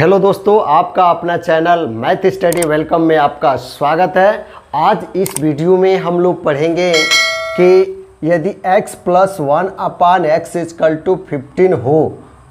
Hello दोस्तों, आपका अपना चैनल मैथ स्टडी वेलकम में आपका स्वागत है। आज इस वीडियो में हम लोग पढ़ेंगे कि यदि x plus 1/x equal to 15 हो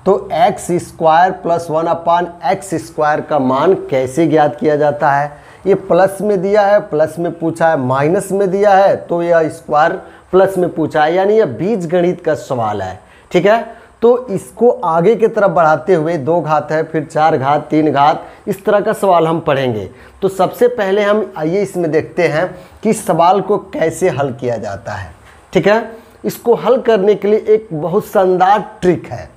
तो x square plus 1/x square का मान कैसे ज्ञात किया जाता है। ये प्लस में दिया है, प्लस में पूछा है, माइनस में दिया है तो यह स्क्वायर प्लस में पूछा है, यानी यह बीजगणित का सवाल है। ठीक है, तो इसको आगे की तरफ बढ़ाते हुए 2 घात है, फिर 4 घात, 3 घात, इस तरह का सवाल हम पढ़ेंगे। तो सबसे पहले हम आइए इसमें देखते हैं कि सवाल को कैसे हल किया जाता है। ठीक है, इसको हल करने के लिए एक बहुत शानदार ट्रिक है।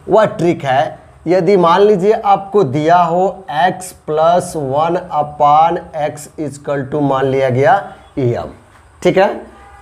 वह ट्रिक है, यदि मान लीजिए आपको दिया हो x plus 1/x equal to मान लिया गया m। ठीक है,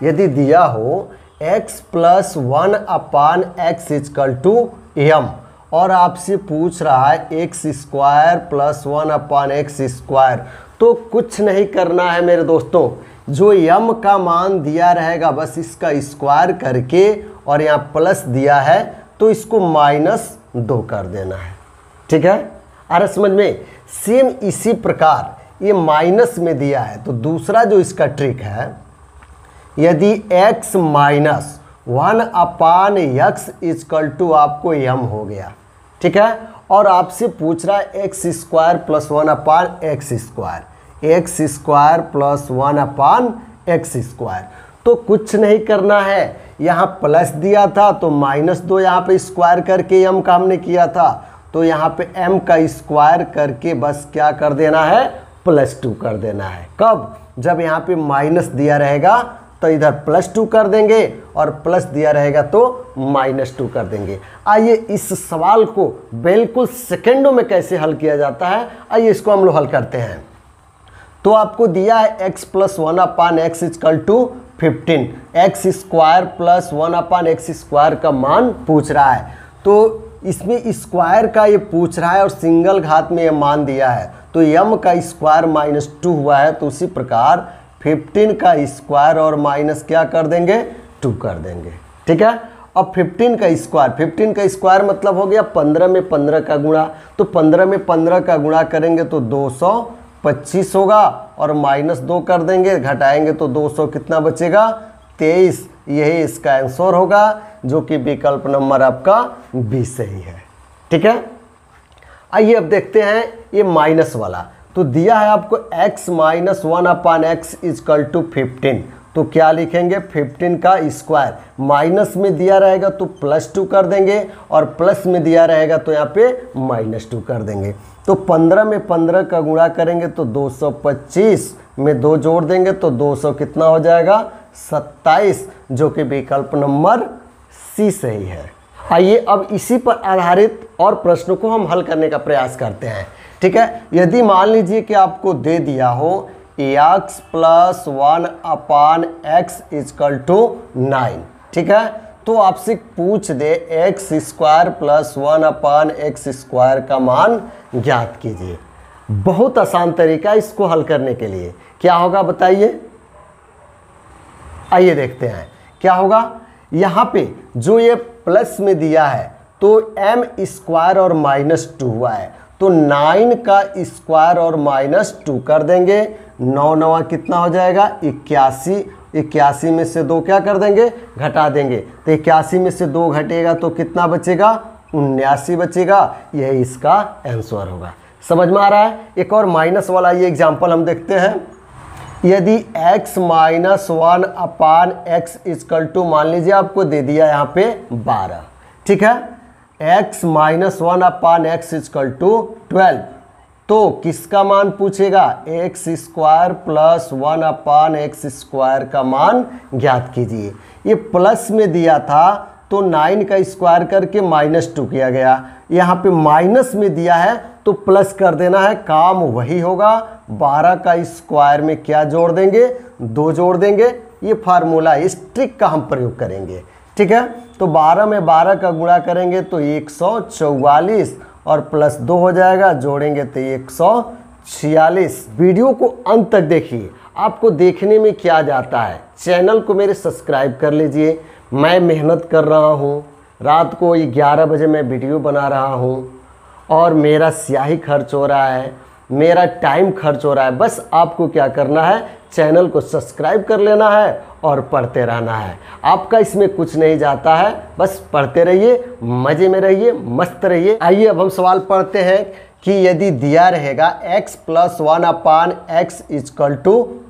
यदि दिया हो x plus 1/x equal to m और आपसे पूछ रहा है x square plus 1/x square, तो कुछ नहीं करना है मेरे दोस्तों। जो m का मान दिया रहेगा बस इसका स्क्वायर करके, और यहाँ प्लस दिया है तो इसको -2 कर देना है। ठीक है, आ रहा समझ में। सेम इसी प्रकार ये माइनस में दिया है तो दूसरा जो इसका ट्रिक है, यदि x minus 1/x equal to आपको m हो गया। ठीक है, और आपसे पूछ रहा है x square plus 1/x square, x square plus 1/x square, तो कुछ नहीं करना है। यहाँ प्लस दिया था तो -2 यहाँ पे स्क्वायर करके m का हमने किया था, तो यहाँ पे m का स्क्वायर करके बस क्या कर देना है, +2 कर देना है। कब? जब यहाँ पे माइनस दिया रहेगा तो इधर +2 कर देंगे, और प्लस दिया रहेगा तो -2 कर देंगे। आइए इस सवाल को बिल्कुल सेकेंडों में कैसे हल किया जाता है, आइए इसको हम लोग हल करते हैं। तो आपको दिया है x plus 1/x equal to 15, x square plus 1/x square का मान पूछ रहा है। तो इसमें स्क्वायर का ये पूछ रहा है और सिंगल घात में ये मान दिया है, तो m का स्क्वायर -2 हुआ है, तो उसी प्रकार 15 का स्क्वायर और माइनस क्या कर देंगे, 2 कर देंगे। ठीक है, अब 15 का स्क्वायर मतलब हो गया 15 में 15 का गुणा, तो 15 में 15 का गुणा करेंगे तो 225 होगा, और -2 कर देंगे, घटाएंगे तो 200 कितना बचेगा, 23। यही इसका आंसर होगा, जो कि विकल्प नंबर आपका बी सही है। ठीक है, आइए अब देखते हैं ये माइनस वाला। तो दिया है आपको x minus 1/x equal to 15, तो क्या लिखेंगे, 15 का स्क्वायर, माइनस में दिया रहेगा तो +2 कर देंगे, और प्लस में दिया रहेगा तो यहाँ पे -2 कर देंगे। तो 15 में 15 का गुणा करेंगे तो 225 में 2 जोड़ देंगे तो 200 कितना हो जाएगा, 27, जो कि विकल्प नंबर सी सही है। आइए अब इसी पर आधारित और प्रश्नों को हम हल करने का प्रयास करते हैं। ठीक है, यदि मान लीजिए कि आपको दे दिया हो x plus 1/x equal to 9। ठीक है, तो आपसे पूछ दे x square plus 1/x square का मान ज्ञात कीजिए। बहुत आसान तरीका इसको हल करने के लिए। क्या होगा बताइए, आइए देखते हैं क्या होगा। यहाँ पे जो ये प्लस में दिया है तो m स्क्वायर और -2 हुआ है, तो 9 का स्क्वायर और -2 कर देंगे, 9 9 कितना हो जाएगा, 81। 81 में से 2 क्या कर देंगे, घटा देंगे, तो 81 में से 2 घटेगा तो कितना बचेगा, 79 बचेगा। यही इसका आंसर होगा। समझ में आ रहा है। एक और माइनस वाला ये एग्जाम्पल हम देखते हैं। यदि x minus 1/x equal to मान लीजिए आपको दे दिया यहाँ पे 12। ठीक है, x minus 1/x equal to 12, तो किसका मान पूछेगा, x square plus 1/x square का मान ज्ञात कीजिए। ये प्लस में दिया था तो 9 का स्क्वायर करके -2 किया गया, यहाँ पे माइनस में दिया है तो प्लस कर देना है, काम वही होगा। 12 का स्क्वायर में क्या जोड़ देंगे, 2 जोड़ देंगे। ये फार्मूला, इस ट्रिक का हम प्रयोग करेंगे। ठीक है, तो 12 में 12 का गुणा करेंगे तो 144, और +2 हो जाएगा, जोड़ेंगे तो 146। वीडियो को अंत तक देखिए, आपको देखने में क्या जाता है। चैनल को मेरे सब्सक्राइब कर लीजिए। मैं मेहनत कर रहा हूँ, रात को 11 बजे मैं वीडियो बना रहा हूँ, और मेरा स्याही खर्च हो रहा है, मेरा टाइम खर्च हो रहा है। बस आपको क्या करना है, चैनल को सब्सक्राइब कर लेना है और पढ़ते रहना है। आपका इसमें कुछ नहीं जाता है, बस पढ़ते रहिए, मज़े में रहिए, मस्त रहिए। आइए अब हम सवाल पढ़ते हैं कि यदि दिया रहेगा x + 1/x =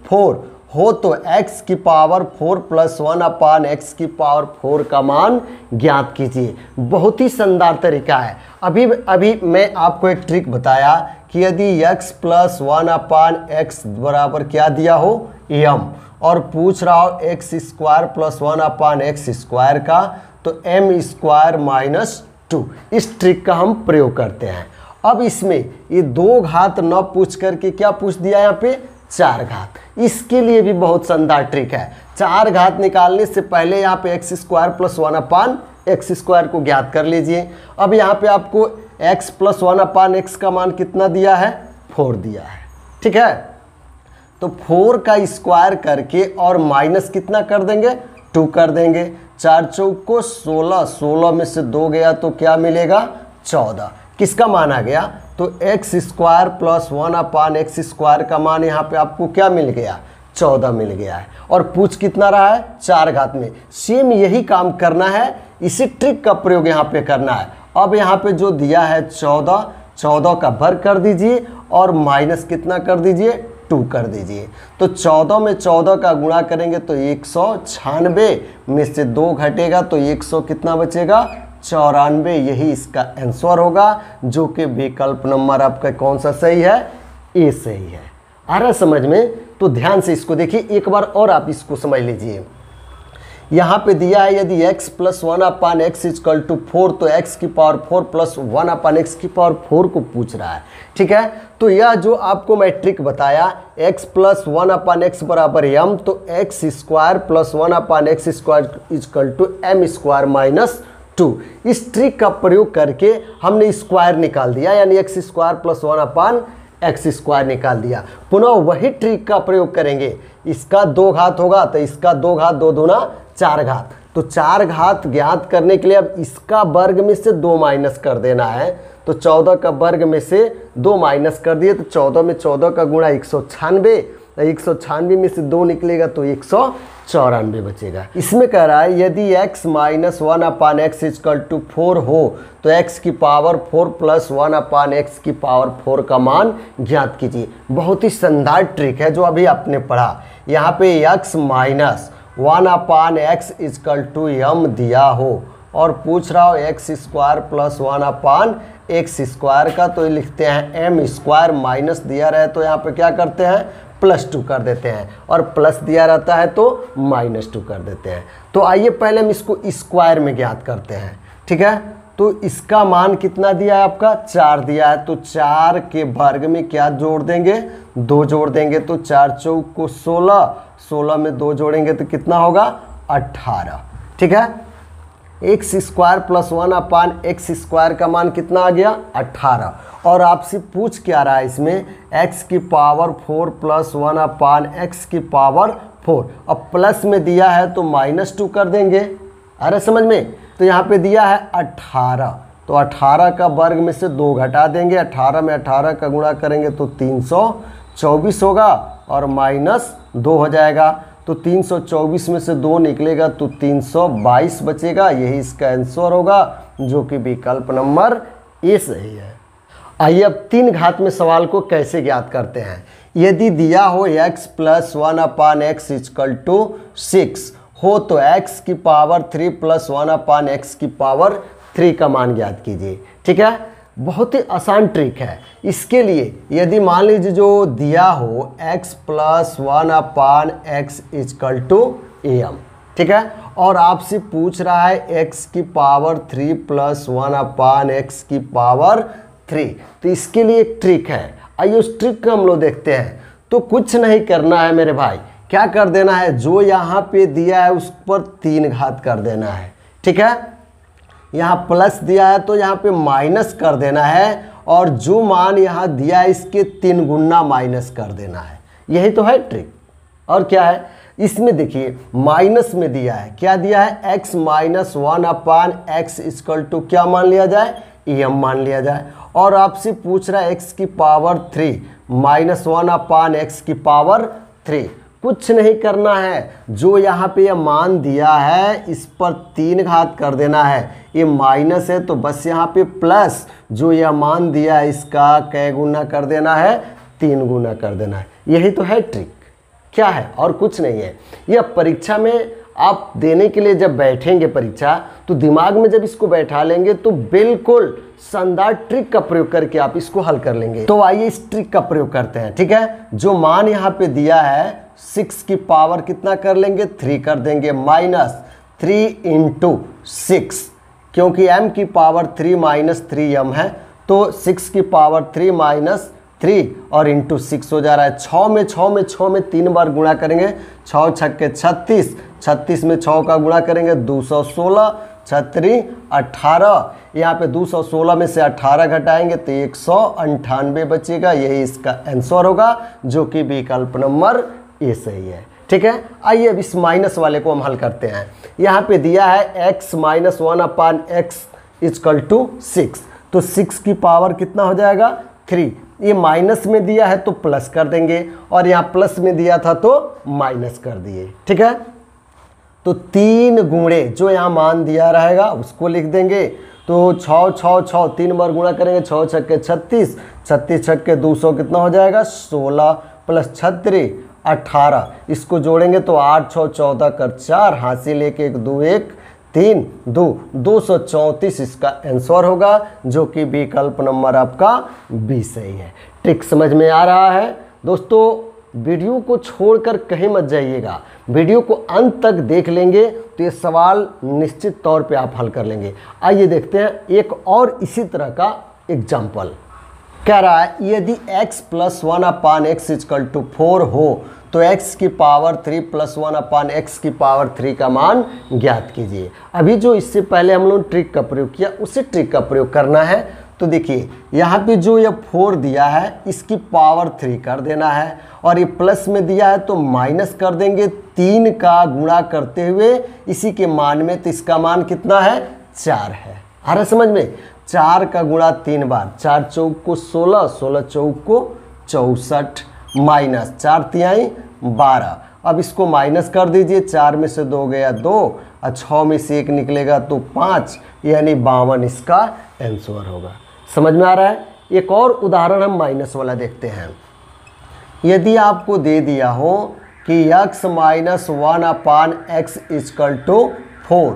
4 हो तो x की पावर 4 + 1/x की पावर 4 का मान ज्ञात कीजिए। बहुत ही शानदार तरीका है। अभी मैं आपको एक ट्रिक बताया कि यदि x + 1/x बराबर क्या दिया हो, m, और पूछ रहा हो x² + 1/x² का, तो m² - 2। इस ट्रिक का हम प्रयोग करते हैं। अब इसमें ये 2 घात न पूछ करके क्या पूछ दिया यहाँ पे, 4 घात। इसके लिए भी बहुत शानदार ट्रिक है। 4 घात निकालने से पहले यहाँ पे x² + 1/x² को ज्ञात कर लीजिए। अब यहाँ पे आपको x + 1/x का मान कितना दिया है, 4 दिया है। ठीक है, तो 4 का स्क्वायर करके और माइनस कितना कर देंगे, 2 कर देंगे। 4 चौक को 16, 16 में से 2 गया तो क्या मिलेगा, 14। किसका मान आ गया, तो x² + 1/x² का मान यहाँ पे आपको क्या मिल गया, 14 मिल गया है। और पूछ कितना रहा है, 4 घात में। सेम यही काम करना है, इसी ट्रिक का प्रयोग यहाँ पे करना है। अब यहाँ पे जो दिया है 14, 14 का वर्ग कर दीजिए और माइनस कितना कर दीजिए, 2 कर दीजिए। तो 14 में 14 का गुणा करेंगे तो 196 में से 2 घटेगा तो 100 कितना बचेगा, 94। यही इसका आंसर होगा, जो कि विकल्प नंबर आपका कौन सा सही है, ए सही है। आ रहा समझ में? तो ध्यान से इसको देखिए, एक बार और आप इसको समझ लीजिए। यहाँ पे दिया है यदि x + 1/x = 4 तो x की पावर 4 + 1/x की पावर 4 को पूछ रहा है। ठीक है, तो यह जो आपको मैं ट्रिक बताया, x + 1/x बराबर m, तो x² + 1/x² m² - 2। इस ट्रिक का प्रयोग करके हमने स्क्वायर निकाल दिया, यानी x² + 1/x² निकाल दिया। पुनः वही ट्रिक का प्रयोग करेंगे। इसका 2 घात होगा तो इसका 2 घात, 2 दूना 4 घात। तो 4 घात ज्ञात करने के लिए अब इसका वर्ग में से 2 माइनस कर देना है। तो 14 का वर्ग में से 2 माइनस कर दिए तो 14 में 14 का गुणा 196, 196 में से 2 निकलेगा तो 194 बचेगा। इसमें कह रहा है यदि x - 1/x = 4 हो तो x की पावर 4 + 1/x की पावर 4 का मान ज्ञात कीजिए। बहुत ही शानदार ट्रिक है जो अभी आपने पढ़ा। यहाँ पे x - 1/x = m दिया हो और पूछ रहा हो x² + 1/x² का, तो लिखते हैं m² माइनस दिया रहे तो यहाँ पे क्या करते हैं, +2 कर देते हैं, और प्लस दिया रहता है तो -2 कर देते हैं। तो आइए पहले हम इसको स्क्वायर में ज्ञात करते हैं। ठीक है, तो इसका मान कितना दिया है आपका, 4 दिया है। तो 4 के वर्ग में क्या जोड़ देंगे, 2 जोड़ देंगे। तो 4 चौक को 16, 16 में 2 जोड़ेंगे तो कितना होगा, 18। ठीक है, x² + 1/x² का मान कितना आ गया, 18। और आपसे पूछ क्या रहा है इसमें, x की पावर 4 + 1/x की पावर 4। अब प्लस में दिया है तो -2 कर देंगे। अरे समझ में? तो यहाँ पे दिया है 18, तो 18 का वर्ग में से 2 घटा देंगे। 18 में 18 का गुणा करेंगे तो 324 होगा और -2 हो जाएगा। तो 324 में से 2 निकलेगा तो 322 बचेगा। यही इसका आंसर होगा, जो कि विकल्प नंबर ए सही है। आइए अब 3 घात में सवाल को कैसे ज्ञात करते हैं। यदि दिया हो x + 1/x = 6 हो तो x की पावर 3 + 1/x की पावर 3 का मान ज्ञात कीजिए। ठीक है, बहुत ही आसान ट्रिक है। इसके लिए यदि मान लीजिए जो दिया हो x + 1/x = am, ठीक है, और आपसे पूछ रहा है x की पावर 3 + 1/x की पावर 3, तो इसके लिए एक ट्रिक है। आइए उस ट्रिक को हम लोग देखते हैं। तो कुछ नहीं करना है मेरे भाई, क्या कर देना है, जो यहाँ पे दिया है उस पर 3 घात कर देना है। ठीक है, यहाँ प्लस दिया है तो यहाँ पे माइनस कर देना है, और जो मान यहाँ दिया है इसके 3 गुना माइनस कर देना है। यही तो है ट्रिक। और क्या है इसमें देखिए, माइनस में दिया है, क्या दिया है, x - 1/x = क्या मान लिया जाए, एम मान लिया जाए। और आपसे पूछ रहा है एक्स की पावर 3 -1 अपान एक्स की पावर 3। कुछ नहीं करना है, जो यहाँ पे यह मान दिया है इस पर 3 घात कर देना है। ये माइनस है तो बस यहाँ पे प्लस, जो यह मान दिया है इसका कै गुना कर देना है, 3 गुना कर देना है। यही तो है ट्रिक, क्या है और कुछ नहीं है। यह परीक्षा में आप देने के लिए जब बैठेंगे परीक्षा, तो दिमाग में जब इसको बैठा लेंगे तो बिल्कुल शानदार ट्रिक का प्रयोग करके आप इसको हल कर लेंगे। तो आइए इस ट्रिक का प्रयोग करते हैं। ठीक है, जो मान यहाँ पे दिया है 6 की पावर कितना कर लेंगे, 3 कर देंगे, -3 × 6, क्योंकि m की पावर 3 -3 m है, तो 6 की पावर 3 -3 और इंटू 6 हो जा रहा है। 6 में 3 बार गुणा करेंगे, 6 छक्के 36, 36 में 6 का गुणा करेंगे 216, 6 18, यहाँ पे 216 में से 18 घटाएंगे तो 198 बचेगा। यही इसका आंसर होगा, जो कि विकल्प नंबर ए सही है। ठीक है, आइए अब इस माइनस वाले को हम हल करते हैं। यहाँ पे दिया है x -1 अपान x = 6, तो 6 की पावर कितना हो जाएगा, 3। ये माइनस में दिया है तो प्लस कर देंगे, और यहाँ प्लस में दिया था तो माइनस कर दिए। ठीक है, तो 3 गुणे जो यहाँ मान दिया रहेगा उसको लिख देंगे। तो 6 6 6 3 बार गुणा करेंगे, 6 छक्के 36, 36 छक्के 200 कितना हो जाएगा, 16 प्लस 36 18, इसको जोड़ेंगे तो 8 6 14 कर 4, हासिल 1 1 2 1 3 2 234 इसका आंसर होगा, जो कि विकल्प नंबर आपका बी सही है। ट्रिक समझ में आ रहा है दोस्तों? वीडियो को छोड़कर कहीं मत जाइएगा, वीडियो को अंत तक देख लेंगे तो ये सवाल निश्चित तौर पे आप हल कर लेंगे। आइए देखते हैं एक और इसी तरह का एग्जाम्पल। कह रहा है यदि x + 1 अपान x = 4 हो तो x की पावर 3 + 1 अपान x की पावर 3 का मान ज्ञात कीजिए। अभी जो इससे पहले हम लोग ट्रिक का प्रयोग किया, उसी ट्रिक का प्रयोग करना है। तो देखिए यहाँ पे जो ये 4 दिया है इसकी पावर 3 कर देना है, और ये प्लस में दिया है तो माइनस कर देंगे 3 का गुणा करते हुए इसी के मान में। तो इसका मान कितना है, 4 है। आ रहा समझ में? 4 का गुणा 3 बार, 4 चौक को 16, 16 चौक को 64, माइनस 4 तिहाई 12। अब इसको माइनस कर दीजिए, 4 में से 2 गया 2 और 6 में से 1 निकलेगा तो 5, यानी 52 इसका आंसर होगा। समझ में आ रहा है? एक और उदाहरण हम माइनस वाला देखते हैं। यदि आपको दे दिया हो कि x - 1 अपान x = 4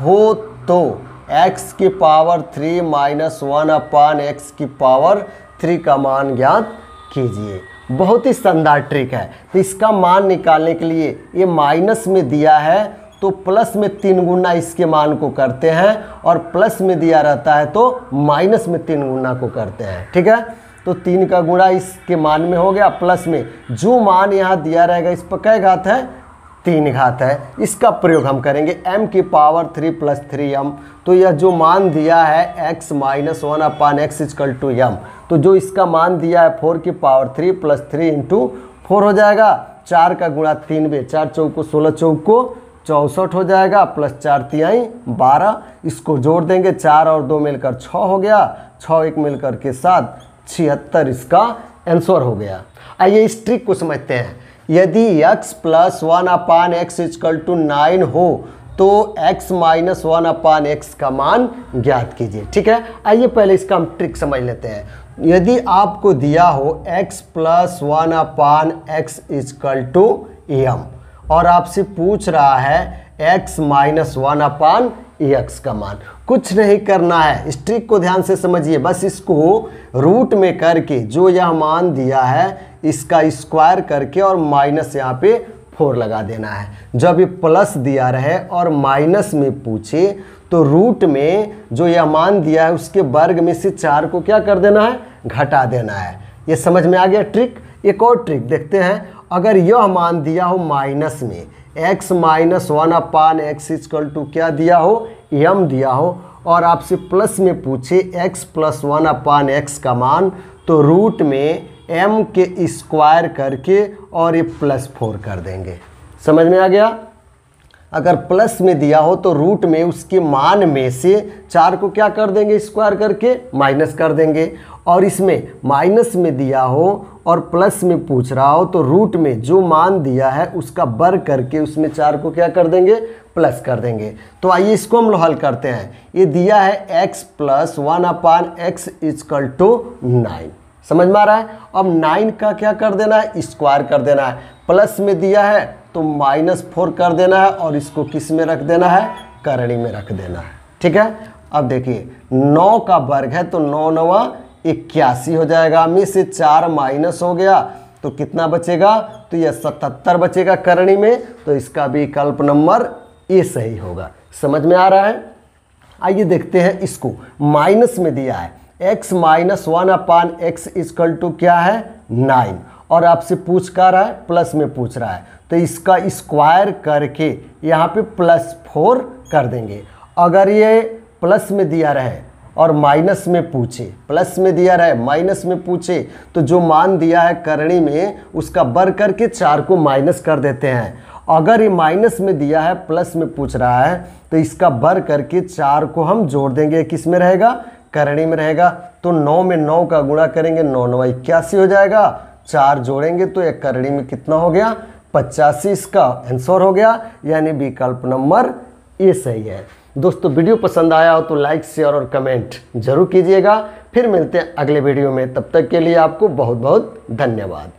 हो तो x की पावर 3 - 1 अपान x की पावर 3 का मान ज्ञात कीजिए। बहुत ही शानदार ट्रिक है। तो इसका मान निकालने के लिए ये माइनस में दिया है तो प्लस में 3 गुना इसके मान को करते हैं, और प्लस में दिया रहता है तो माइनस में 3 गुना को करते हैं। ठीक है, तो 3 का गुणा इसके मान में हो गया, प्लस में जो मान यहाँ दिया रहेगा इस पर कै घात है, 3 घात है। इसका प्रयोग हम करेंगे m की पावर 3 + 3m। तो यह जो मान दिया है x - 1 अपान x = m, तो जो इसका मान दिया है 4 की पावर 3 + 3 × 4 हो जाएगा। 4 का गुणा 3 में, 4 चौक को 16 चौक को 64 हो जाएगा, प्लस 4 तिहाई 12, इसको जोड़ देंगे, 4 और 2 मिलकर 6 हो गया, 6 1 मिलकर के 7, 76 इसका आंसर हो गया। आइए इस ट्रिक को समझते हैं। यदि x + 1 अपान x = 9 हो तो x - 1 अपान x का मान ज्ञात कीजिए। ठीक है, आइए पहले इसका हम ट्रिक समझ लेते हैं। यदि आपको दिया हो x + 1 अपान x = m और आपसे पूछ रहा है x - 1 अपान x का मान, कुछ नहीं करना है। इस ट्रिक को ध्यान से समझिए, बस इसको रूट में करके जो यह मान दिया है इसका स्क्वायर करके और माइनस यहाँ पे 4 लगा देना है। जब ये प्लस दिया रहे और माइनस में पूछे तो रूट में जो यह मान दिया है उसके वर्ग में से 4 को क्या कर देना है, घटा देना है। ये समझ में आ गया ट्रिक? एक और ट्रिक देखते हैं। अगर यह मान दिया हो माइनस में, x - 1 अपान x = क्या दिया हो, m दिया हो, और आपसे प्लस में पूछे x + 1 अपान x का मान, तो रूट में m के स्क्वायर करके और ये +4 कर देंगे। समझ में आ गया? अगर प्लस में दिया हो तो रूट में उसके मान में से 4 को क्या कर देंगे, स्क्वायर करके माइनस कर देंगे। और इसमें माइनस में दिया हो और प्लस में पूछ रहा हो तो रूट में जो मान दिया है उसका वर्ग करके उसमें 4 को क्या कर देंगे, प्लस कर देंगे। तो आइए इसको हम हल करते हैं। ये दिया है x + 1/x = 9, समझ में आ रहा है। अब 9 का क्या कर देना है, स्क्वायर कर देना है। प्लस में दिया है तो -4 कर देना है और इसको किस में रख देना है, करणी में रख देना है। ठीक है। अब देखिए 9 का वर्ग है तो 9 × 9 = 81 हो जाएगा। में से 4 माइनस हो गया तो कितना बचेगा, तो यह 77 बचेगा करणी में। तो इसका विकल्प नंबर ए सही होगा। समझ में आ रहा है। आइए देखते हैं इसको। माइनस में दिया है x - 1/x = क्या है, 9, और आपसे पूछ क्या रहा है, प्लस में पूछ रहा है। तो इसका स्क्वायर करके यहाँ पे +4 कर देंगे। अगर ये प्लस में दिया रहे और माइनस में पूछे, प्लस में दिया रहे माइनस में पूछे, तो जो मान दिया है करणी में उसका वर्ग करके 4 को माइनस कर देते हैं। अगर ये माइनस में दिया है प्लस में पूछ रहा है तो इसका वर्ग करके 4 को हम जोड़ देंगे, किस में रहेगा, करणी में रहेगा। तो 9 में 9 का गुणा करेंगे, 9 × 9 = 81 हो जाएगा। 4 जोड़ेंगे तो एक करणी में कितना हो गया, 85। इसका आंसर हो गया, यानी विकल्प नंबर ए सही है। दोस्तों वीडियो पसंद आया हो तो लाइक, शेयर और कमेंट जरूर कीजिएगा। फिर मिलते हैं अगले वीडियो में, तब तक के लिए आपको बहुत बहुत धन्यवाद।